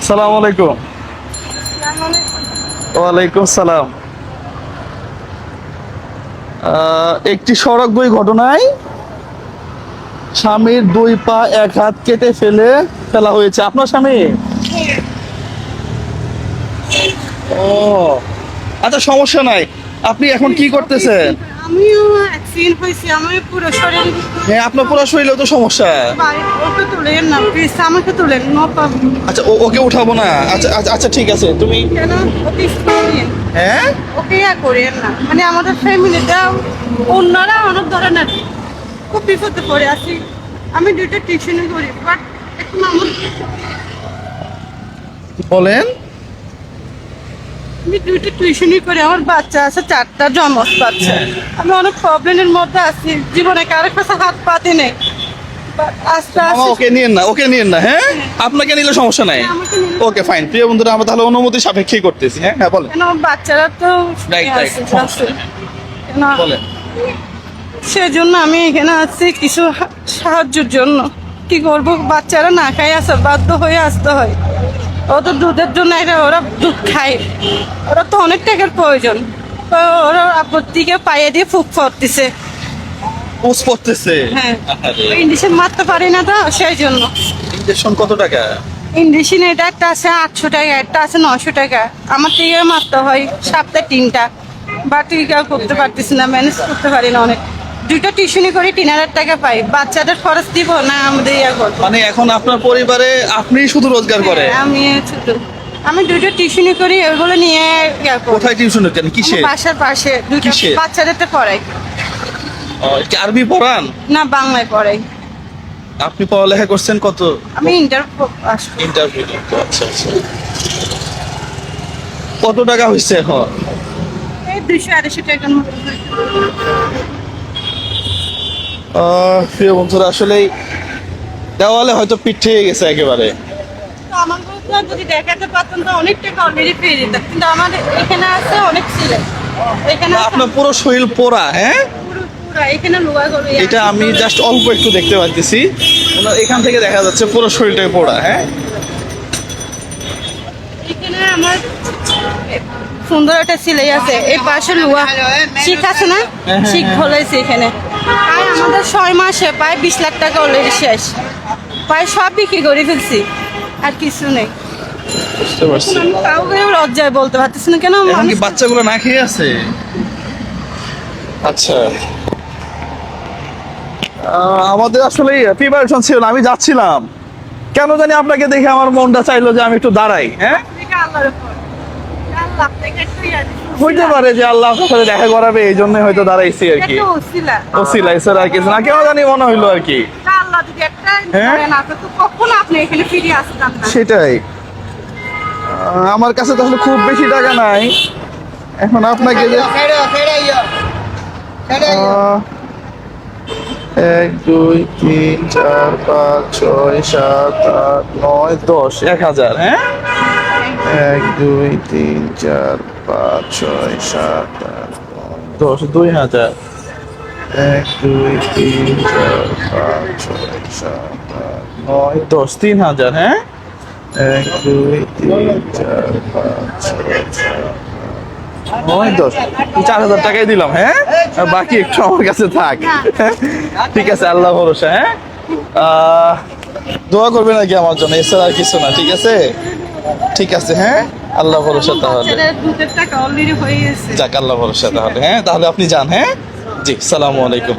সালাম আলাইকুম। ওয়ালাইকুম সালাম। একটি সড়ক দুর্ঘটনায় স্বামীর 2 পা 1 হাত কেটে ফেলা হয়েছে। আপনার স্বামী? ও আচ্ছা, সমস্যা নাই। আপনি এখন কি করতেছেন? আমিও অ্যাক্সিডেন্ট হয়েছি, আমি পুরো শরীর হ্যাঁ, আপনার পুরো শরীরে তো সমস্যা। ওকে তুলেন না প্লিজ, আমাকে তুলেন, নো প্রবলেম। আচ্ছা, ওকে উঠাবো না। আচ্ছা আচ্ছা আচ্ছা, ঠিক আছে। তুমি কেন ওকে স্কুলেন, হ্যাঁ ওকে করেন না, মানে আমাদের ফ্যামিলিটা অন্যরা অনেক ধরনের খুব বিপদে পড়ে আছি। আমি 2টা টিউশনে করি, বাট এখন আমার বলেন। আমি 2টা টিউশনই করে, আমার বাচ্চা আছে 4টা জমজ বাচ্চা। আমি অনেক প্রবলেমের মধ্যে আছি, জীবনে কারোর কাছে হাত পাতি নেই। But আস্তে মামা, আস্তে ওকে নিয়েন না, ওকে নিয়েন না। হ্যাঁ, আপনাকে নিলে সমস্যা নাই। আমাকে নিলে- ওকে ফাইন। প্রিয় বন্ধুরা, আমরা তাহলে অনুমতি সাপেক্ষেই করতেছি। হ্যাঁ হ্যাঁ, বলেন। কেন বাচ্চারা তো Right, right. আছে। কেন বলেন। সেজন্য আমি এখানে আছি কিছু সাহায্যের জন্য। কি করব, বাচ্চারা না খাই আছে, বাধ্য হয়ে আসতে হয়। ওদের দুধের জন্য ওরা দুধ খায়, ওরা তো অনেক টাকার প্রয়োজন। তো ওরা আপত্তিকে পাইয়ে দিয়ে ফুক করতেছে। পোস্ট করতেছে। হ্যাঁ, আহারে। ইন্ডিশন মারতে পারি না তো, সেই জন্য। ইনজেকশন কত টাকা? ইন্ডিশন এটা একটা আছে 800 টাকা, একটা আছে 900 টাকা। আমার থেকে মারতে হয় সপ্তাহে 3টা, বা টিকা করতে পারতেছি না, ম্যানেজ করতে পারি না। অনেক 2টা টিউশনি করে 3000 টাকা পাই। বাচ্চাদের খরচ দিব না আমাদের করবো। মানে এখন আপনার পরিবারে আপনিই শুধু রোজগার করে? আমি ছোট, আমি 2টা টিউশনি করি, ওইগুলো নিয়ে করবো। কোথায় টিউশন কেন? কিসে? বাসার পাশে 2টা কিসে? বাচ্চাদেরটা পড়াই। কি আরবি পড়ান? না, বাংলায় পড়াই। আপনি পড়ালেখা করছেন কত? আমি ইন্টার পাস। ইন্টারভিউ। আচ্ছা আচ্ছা। কত টাকা হয়েছে এখন? এই 200-250 টাকার মতো হয়েছে। প্রিয় বন্ধুরা, আসলেই দেওয়ালে হয়তো পিঠ থেকে গেছে একেবারে। তো আমার বলতে যদি দেখাতে পারতাম তো অনেক টাকা অলরেডি পেয়ে যেতাম, কিন্তু আমাদের এখানে আছে অনেক ছিলেন, এখানে আছে আপনার পুরো শরীর পোড়া। হ্যাঁ, পুরো পুরো এখানে লোয়া করে এটা আমি জাস্ট অল্প একটু দেখতে পাচ্ছি। এখান থেকে দেখা যাচ্ছে পুরো শরীরটাই পোড়া। হ্যাঁ, এখানে আমার সুন্দর একটা সিলাই আছে, এই পাশে লোয়া শিখ আছে না, শিখ ফলাইছে এখানে। আর আমাদের 6 মাসে প্রায় 20 লাখ টাকা অলরেডি শেষ, প্রায় সব বিক্রি করে ফেলছি, আর কিছু নেই। বুঝতে পারছি। আমি কাউকে লজ্জায় বলতে পারতেছি না, কেন এখন কি মানুষ- বাচ্চাগুলো না খেয়ে আছে? আচ্ছা। আমাদের আসলে প্রিপারেশন ছিল না, আমি যাচ্ছিলাম। কেন জানি আপনাকে দেখে আমার মনটা চাইলো যে আমি একটু দাঁড়াই। হ্যাঁ, এটা আল্লাহর উপর। আল্লাহ আপনাকে একটু ইয়া দিছে। হইতে পারে যে আল্লাহ আপনার সাথে দেখা করাবে, এই জন্য হয়তো দাঁড়াইছি আর কি। একটা ওসিলা। ওসিলা এছাড়া আর কিছু না। কেন জানি মনে হইলো আর কি। তা আল্লাহ যদি একটা হ্যাঁ? করে না, তো কখনো আপনি এখানে ফিরে আসতেন না। সেটাই। আমার কাছে তো আসলে খুব বেশি টাকা নাই। এখন আপনাকে যে 1 2 3 4 5 6 7 8 9 10 1000। হ্যাঁ, 1 2 3 4 5 6 7 8 9 10 2000। 1 2 3 4 5 6 7 8 9 10 3000। হ্যাঁ, 1 2 3 4 5 6 7 9 10 4000 টাকাই দিলাম। হ্যাঁ, আর বাকি একটু আমার কাছে থাক। হ্যাঁ? ঠিক আছে, আল্লাহ ভরসা। হ্যাঁ, দোয়া করবে নাকি আমার জন্য? এছাড়া আর কিছু না। ঠিক আছে, ঠিক আছে। হ্যাঁ, আল্লাহ ভরসা তাহলে। বাচ্চাদের দুধের টাকা অলরেডি হয়ে গেছে। যাক, আল্লাহ ভরসা তাহলে। হ্যাঁ, তাহলে আপনি যান। হ্যাঁ, জি, সালামু আলাইকুম।